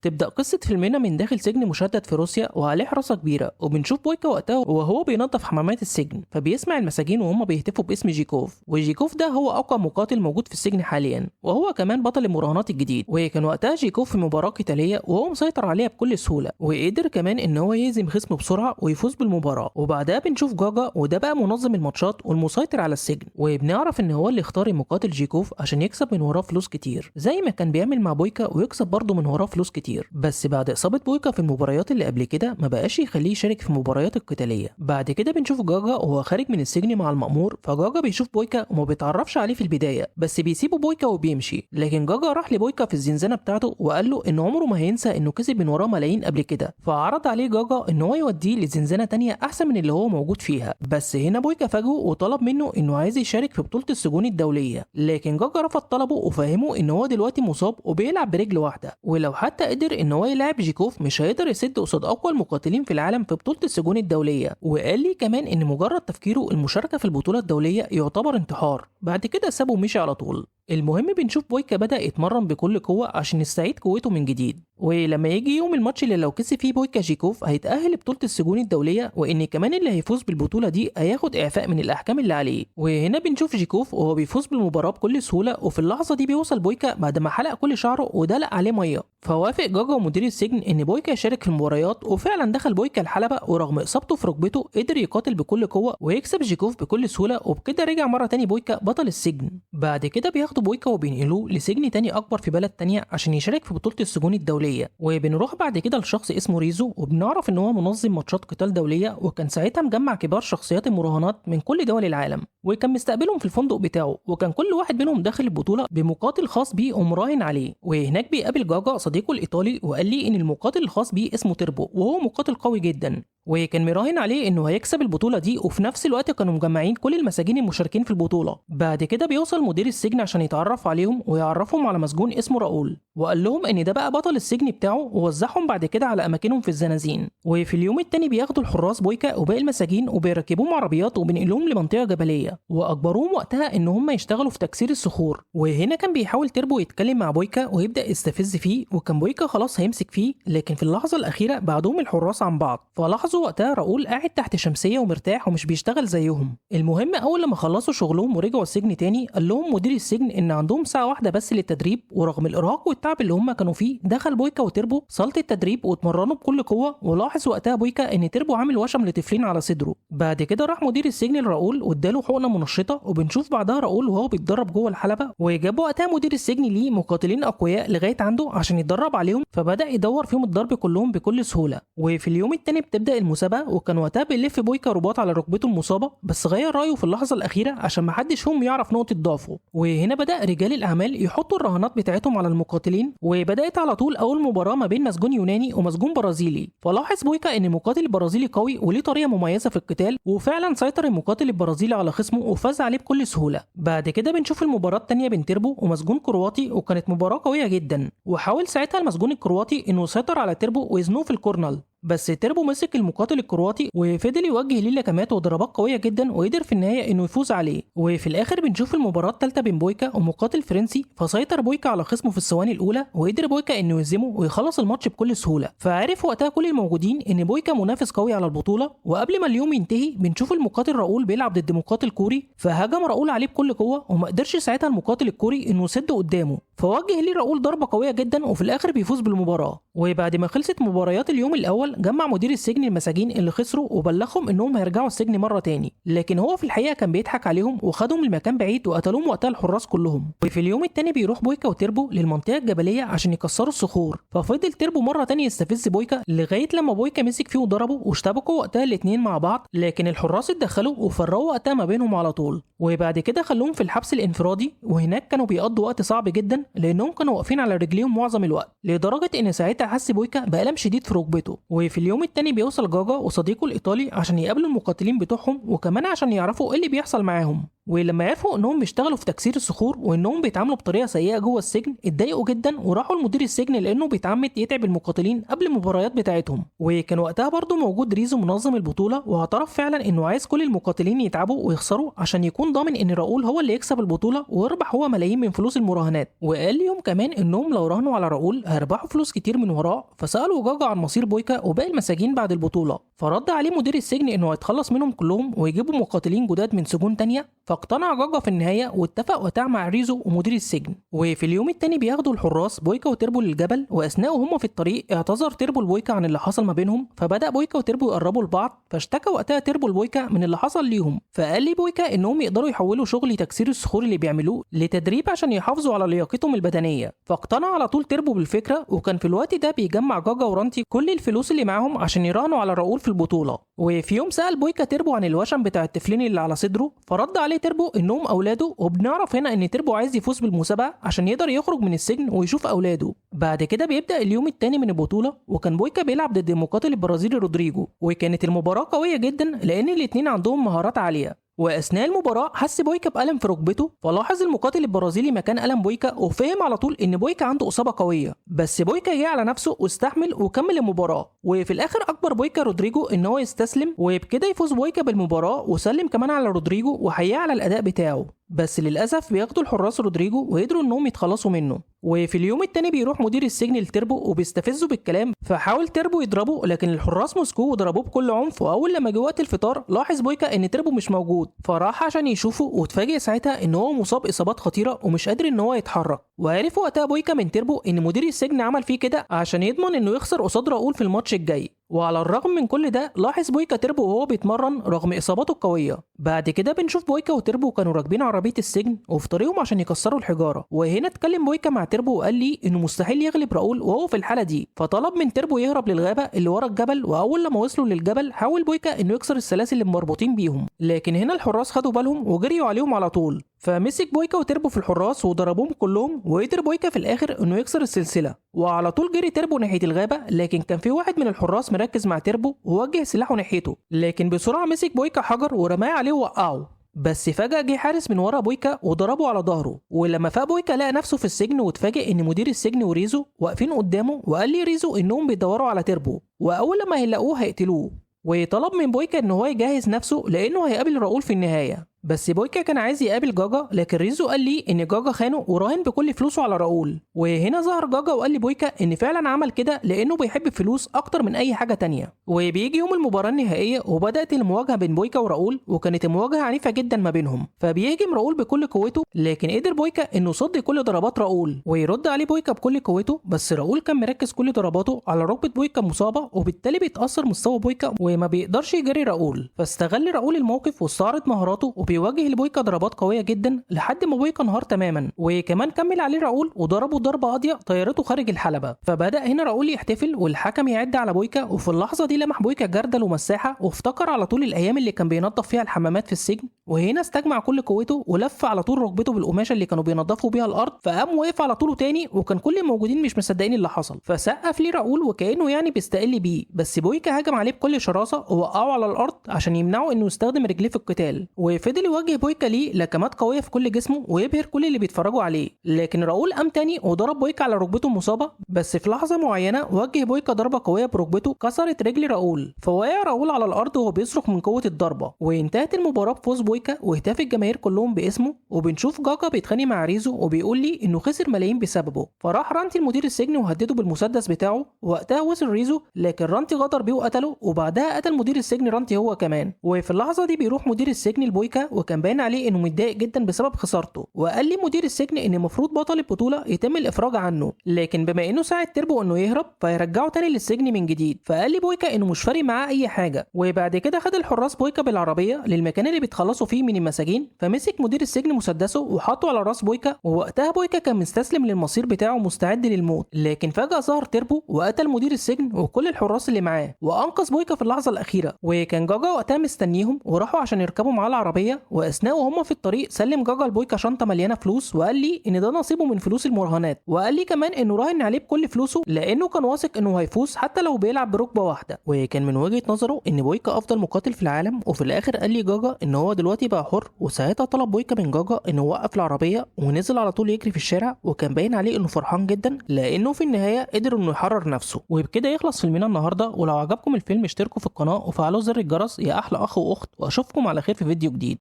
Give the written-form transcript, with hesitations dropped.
تبدأ قصة فيلمنا من داخل سجن مشدد في روسيا وعليه حراسة كبيرة، وبنشوف بويكا وقتها وهو بينظف حمامات السجن، فبيسمع المساجين وهم بيهتفوا باسم جيكوف، وجيكوف ده هو أقوى مقاتل موجود في السجن حاليا، وهو كمان بطل المراهنات الجديد. وكان وقتها جيكوف في مباراة قتالية وهو مسيطر عليها بكل سهولة، وقدر كمان إن هو يهزم خصمه بسرعة ويفوز بالمباراة. وبعدها بنشوف جاجا، وده بقى منظم الماتشات والمسيطر على السجن، وبنعرف إن هو اللي اختار المقاتل جيكوف عشان يكسب من وراه فلوس كتير، زي ما كان بيعمل مع بويكا ويكسب برضه من وراه فلوس كتير. بس بعد إصابة بويكا في المباريات اللي قبل كده ما بقاش يخليه يشارك في المباريات القتالية. بعد كده بنشوف جاجا وهو خارج من السجن مع المأمور، فجاجا بيشوف بويكا وما بيتعرفش عليه في البداية، بس بيسيبه بويكا وبيمشي. لكن جاجا راح لبويكا في الزنزانة بتاعته وقال له إن عمره ما هينسى إنه كسب من وراه ملايين قبل كده، فعرض عليه جاجا إن هو يوديه لزنزانة تانية أحسن من اللي هو موجود فيها. بس هنا بويكا فاجئه وطلب منه إنه عايز يشارك في بطولة السجون الدولية، لكن جاجا رفض طلبه وفهمه إن هو دلوقتي مصاب وبيلعب برجل واحدة، ولو حتى قدر إن هو يلعب جيكوف مش هيقدر يسد قصاد اقوى المقاتلين في العالم في بطوله السجون الدوليه. وقال لي كمان ان مجرد تفكيره المشاركه في البطوله الدوليه يعتبر انتحار. بعد كده سابه ومشي على طول. المهم بنشوف بويكا بدأ يتمرن بكل قوة عشان يستعيد قوته من جديد، ولما يجي يوم الماتش اللي لو كسب فيه بويكا جيكوف هيتأهل لبطولة السجون الدولية، وإن كمان اللي هيفوز بالبطولة دي هياخد إعفاء من الأحكام اللي عليه. وهنا بنشوف جيكوف وهو بيفوز بالمباراة بكل سهولة، وفي اللحظة دي بيوصل بويكا بعد ما حلق كل شعره ودلق عليه مية، فوافق جاجا ومدير السجن إن بويكا يشارك في المباريات. وفعلا دخل بويكا الحلبة، ورغم إصابته في ركبته قدر يقاتل بكل قوة ويكسب جيكوف بكل سهولة، وبكده رجع مرة تاني بويكا بطل السجن. بعد كده بياخدوا بويكا وبينقلوه لسجن تاني اكبر في بلد تانية عشان يشارك في بطولة السجون الدولية. وبنروح بعد كده لشخص اسمه ريزو، وبنعرف ان هو منظم ماتشات قتال دولية، وكان ساعتها مجمع كبار شخصيات المراهنات من كل دول العالم، وكان مستقبلهم في الفندق بتاعه، وكان كل واحد منهم داخل البطولة بمقاتل خاص بيه ومراهن عليه. وهناك بيقابل جاجا صديقه الايطالي، وقال لي ان المقاتل الخاص بيه اسمه تيربو، وهو مقاتل قوي جدا، وكان مراهن عليه انه هيكسب البطوله دي. وفي نفس الوقت كانوا مجمعين كل المساجين المشاركين في البطوله. بعد كده بيوصل مدير السجن عشان يتعرف عليهم ويعرفهم على مسجون اسمه راؤول، وقال لهم ان ده بقى بطل السجن بتاعه، ووزعهم بعد كده على اماكنهم في الزنازين. وفي اليوم التاني بياخدوا الحراس بويكا وباقي المساجين وبيركبوهم عربيات وبينقلوهم لمنطقه جبليه، واجبروهم وقتها ان هم يشتغلوا في تكسير الصخور. وهنا كان بيحاول تيربو يتكلم مع بويكا ويبدا يستفز فيه، وكان بويكا خلاص هيمسك فيه، لكن في اللحظه الاخيره بعدهم الحراس عن بعض، فلاحظوا وقتها راؤول قاعد تحت شمسيه ومرتاح ومش بيشتغل زيهم. المهم اول لما خلصوا شغلهم ورجعوا السجن تاني، قال لهم مدير السجن ان عندهم ساعه واحده بس للتدريب، ورغم الارهاق والتعب اللي هم كانوا فيه دخل بويكا وتيربو صاله التدريب واتمرنوا بكل قوه. ولاحظ وقتها بويكا ان تيربو عامل وشم لطفلين على صدره. بعد كده راح مدير السجن لراؤول واداله حقنه منشطه، وبنشوف بعدها راؤول وهو بيتدرب جوه الحلبه، وجاب وقتها مدير السجن ليه مقاتلين اقوياء لغايه عنده عشان يتدرب عليهم، فبدا يدور فيهم الضرب كلهم بكل سهوله. وفي اليوم التاني بتبدا المسابقه، وكان وقتها بيلف بويكا رباط على ركبته المصابه، بس غير رايه في اللحظه الاخيره عشان محدش فيهم يعرف نقطه ضعفه. وهنا بدا رجال الاعمال يحطوا الرهانات بتاعتهم على المقاتلين، وبدات على طول اول مباراه ما بين مسجون يوناني ومسجون برازيلي. فلاحظ بويكا ان المقاتل البرازيلي قوي وليه طريقه مميزه في القتال، وفعلا سيطر المقاتل البرازيلي على خصمه وفاز عليه بكل سهوله. بعد كده بنشوف المباراه الثانيه بين تيربو ومسجون كرواتي، وكانت مباراه قويه جدا، وحاول ساعتها المسجون الكرواتي انه يسيطر على تيربو ويزنوه في الكورنال، بس تيربو مسك المقاتل الكرواتي وفضل يوجه ليه لكمات وضربات قويه جدا، وقدر في النهايه انه يفوز عليه. وفي الاخر بنشوف المباراه الثالثه بين بويكا ومقاتل فرنسي، فسيطر بويكا على خصمه في الثواني الاولى، وقدر بويكا انه يهزمه ويخلص الماتش بكل سهوله. فعرف وقتها كل الموجودين ان بويكا منافس قوي على البطوله. وقبل ما اليوم ينتهي بنشوف المقاتل راؤول بيلعب ضد مقاتل كوري، فهجم راؤول عليه بكل قوه، وما قدرش ساعتها المقاتل الكوري انه يسد قدامه، فوجه ليه راؤول ضربه قويه جدا، وفي الاخر بيفوز بالمباراه. وبعد ما خلصت مباريات اليوم الاول جمع مدير السجن المساجين اللي خسروا وبلغهم انهم هيرجعوا السجن مره تاني، لكن هو في الحقيقه كان بيضحك عليهم وخدهم لمكان بعيد وقتلوهم وقتها الحراس كلهم. وفي اليوم التاني بيروح بويكا وتيربو للمنطقه الجبليه عشان يكسروا الصخور، ففضل تيربو مره تانية يستفز بويكا لغايه لما بويكا مسك فيه وضربه، واشتبكوا وقتها الاثنين مع بعض، لكن الحراس اتدخلوا وفرقوا وقتها ما بينهم على طول. وبعد كده خلوهم في الحبس الانفرادي، وهناك كانوا بيقضوا وقت صعب جدا لانهم كانوا واقفين على رجليهم معظم الوقت، لدرجه ان ساعتها حس بويكا بألم شديد في ركبته. وفي اليوم التاني بيوصل جاجا وصديقه الايطالي عشان يقابلوا المقاتلين بتوعهم، وكمان عشان يعرفوا ايه اللي بيحصل معاهم. ولما عرفوا انهم بيشتغلوا في تكسير الصخور وانهم بيتعاملوا بطريقه سيئه جوه السجن اتضايقوا جدا وراحوا لمدير السجن لانه بيتعمد يتعب المقاتلين قبل المباريات بتاعتهم. وكان وقتها برضه موجود ريزو منظم البطوله واعترف فعلا انه عايز كل المقاتلين يتعبوا ويخسروا عشان يكون ضامن ان راؤول هو اللي يكسب البطوله ويربح هو ملايين من فلوس المراهنات. وقال ليهم كمان انهم لو راهنوا على راؤول هيربحوا فلوس كتير من وراه. فسالوا جاجا عن مصير بويكا وباقي المساجين بعد البطوله، فرد عليه مدير السجن انه هيتخلص منهم كلهم ويجيبوا مقاتلين جداد من سجون تانية. فاقتنع جاجا في النهايه واتفق وقتها مع ريزو ومدير السجن. وفي اليوم التاني بياخدوا الحراس بويكا وتربو للجبل، واثناء وهم في الطريق اعتذر تربو لبويكا عن اللي حصل ما بينهم. فبدا بويكا وتربو يقربوا لبعض، فاشتكى وقتها تربو لبويكا من اللي حصل ليهم. فقال لي بويكا انهم يقدروا يحولوا شغل تكسير الصخور اللي بيعملوه لتدريب عشان يحافظوا على لياقتهم البدنيه. فاقتنع على طول تربو بالفكره، وكان في الوقت ده بيجمع جاجا ورانتي كل الفلوس اللي معاهم عشان يراهنوا على راؤول في البطوله. وفي يوم سال بويكا تربو عن الوشم بتاع الطفلين اللي على صدره، فرد عليه تربو انهم اولاده. وبنعرف هنا ان تربو عايز يفوز بالمسابقه عشان يقدر يخرج من السجن ويشوف اولاده. بعد كده بيبدا اليوم الثاني من البطوله، وكان بويكا بيلعب ضد المقاتل البرازيلي رودريجو، وكانت المباراه قويه جدا لان الاثنين عندهم مهارات عاليه. واثناء المباراه حس بويكا بالم في ركبته، فلاحظ المقاتل البرازيلي مكان الم بويكا وفهم على طول ان بويكا عنده اصابه قويه. بس بويكا جه على نفسه واستحمل وكمل المباراه. وفي الاخر اجبر بويكا رودريجو ان هو يستسلم، وبكده يفوز بويكا بالمباراه وسلم كمان على رودريجو وحياه على الاداء بتاعه. بس للاسف بياخدوا الحراس رودريجو وقدروا انهم يتخلصوا منه. وفي اليوم التاني بيروح مدير السجن لتربو وبيستفزه بالكلام، فحاول تربو يضربه لكن الحراس مسكوه وضربوه بكل عنف. واول لما جه وقت الفطار لاحظ بويكا ان تربو مش موجود، فراح عشان يشوفه واتفاجئ ساعتها ان هو مصاب اصابات خطيره ومش قادر ان هو يتحرك. وعرف وقتها بويكا من تربو ان مدير السجن عمل فيه كده عشان يضمن انه يخسر قصاد راؤول في الماتش الجاي. وعلى الرغم من كل ده لاحظ بويكا تربو وهو بيتمرن رغم اصاباته القويه. بعد كده بنشوف بويكا وتربو كانوا راكبين عربيه السجن وفي طريقهم عشان يكسروا الحجاره. وهنا اتكلم بويكا مع تربو وقال لي انه مستحيل يغلب راؤول وهو في الحاله دي، فطلب من تربو يهرب للغابه اللي ورا الجبل. واول لما وصلوا للجبل حاول بويكا انه يكسر السلاسل اللي مربوطين بيهم، لكن هنا الحراس خدوا بالهم وجريوا عليهم على طول. فمسك بويكا وتربو في الحراس وضربوهم كلهم، وقدر بويكا في الاخر انه يكسر السلسله. وعلى طول جري تربو ناحيه الغابه، لكن كان في واحد من الحراس مركز مع تربو ووجه سلاحه ناحيته، لكن بسرعه مسك بويكا حجر ورماه عليه ووقعه. بس فجأة جه حارس من ورا بويكا وضربه على ظهره. ولما فاق بويكا لقى نفسه في السجن واتفاجئ ان مدير السجن وريزو واقفين قدامه. وقال لي ريزو انهم بيدوروا على تربو واول لما هيلاقوه هيقتلوه. وطلب من بويكا ان هو يجهز نفسه لانه هيقابل راؤول في النهايه. بس بويكا كان عايز يقابل جاجا، لكن ريزو قال لي ان جاجا خانه وراهن بكل فلوسه على راؤول. وهنا ظهر جاجا وقال لي بويكا ان فعلا عمل كده لانه بيحب الفلوس اكتر من اي حاجه تانية. وبيجي يوم المباراه النهائيه وبدات المواجهه بين بويكا وراؤول، وكانت المواجهه عنيفه جدا ما بينهم. فبيهجم راؤول بكل قوته، لكن قدر بويكا انه يصد كل ضربات راؤول ويرد عليه بويكا بكل قوته. بس راؤول كان مركز كل ضرباته على ركبه بويكا مصابه، وبالتالي بيتاثر مستوى بويكا وما بيقدرش يجري راؤول. فاستغل راؤول الموقف واستعرض مهاراته وبيواجه لبويكا ضربات قويه جدا لحد ما بويكا انهار تماما. وكمان كمل عليه راؤول وضربه ضربه قاضيه طيرته خارج الحلبه. فبدا هنا راؤول يحتفل والحكم يعد على بويكا. وفي اللحظه دي لمح بويكا جردل ومساحه وافتكر على طول الايام اللي كان بينظف فيها الحمامات في السجن. وهنا استجمع كل قوته ولف على طول ركبته بالقماشه اللي كانوا بينظفوا بيها الارض. فقام وقف على طوله تاني، وكان كل الموجودين مش مصدقين اللي حصل. فسقف ليه راؤول وكانه يعني بيستقل بيه. بس بويكا هجم عليه بكل شراسه ووقعه على الارض عشان يمنعه انه يستخدم رجليه في القتال. وفضل يواجه بويكا ليه لكمات قويه في كل جسمه ويبهر كل اللي بيتفرجوا عليه. لكن راؤول قام تاني وضرب بويكا على ركبته المصابه. بس في لحظه معينه وجه بويكا ضربه قويه بركبته كسرت رجل راؤول، فوقع راؤول على الارض وهو بيصرخ من قوه الضربه. وانتهت المباراه بفوز بويكا واهتف الجماهير كلهم باسمه. وبنشوف جاجا بيتخانق مع ريزو وبيقول لي انه خسر ملايين بسببه. فراح رانتي المدير السجن وهدده بالمسدس بتاعه. وقتها وصل ريزو، لكن رانتي غدر بيه وقتله، وبعدها قتل مدير السجن رانتي هو كمان. وفي اللحظه دي بيروح مدير السجن لبويكا، وكان باين عليه انه متضايق جدا بسبب خسارته. وقال لي مدير السجن ان المفروض بطل البطوله يتم الافراج عنه، لكن بما انه ساعد تربو انه يهرب فيرجعه تاني للسجن من جديد. فقال لي بويكا انه مش فارق معاه اي حاجه. وبعد كده خد الحراس بويكا بالعربيه للمكان اللي بيتخلصوا فيه من المساجين. فمسك مدير السجن مسدسه وحطه على راس بويكا. ووقتها بويكا كان مستسلم للمصير بتاعه مستعد للموت، لكن فجاه ظهر تربو وقتل مدير السجن وكل الحراس اللي معاه وانقذ بويكا في اللحظه الاخيره. وكان جاجا وقتها مستنيهم وراحوا عشان يركبوا معاه العربيه. العربيه، واثناء وهم في الطريق سلم جاجا لبويكا شنطه مليانه فلوس وقال لي ان ده نصيبه من فلوس المراهنات، وقال لي كمان انه راهن عليه بكل فلوسه لانه كان واثق انه هيفوز حتى لو بيلعب بركبه واحده، وكان من وجهه نظره ان بويكا افضل مقاتل في العالم. وفي الاخر قال لي جاجا ان هو دلوقتي بقى حر، وساعتها طلب بويكا من جاجا انه يوقف العربيه ونزل على طول يجري في الشارع، وكان باين عليه انه فرحان جدا لانه في النهايه قدر انه يحرر نفسه. وبكده يخلص فيلمنا النهارده، ولو عجبكم الفيلم اشتركوا في القناه وفعلوا زر الجرس يا احلى اخ واخت، واشوفكم على خير في فيديو جديد.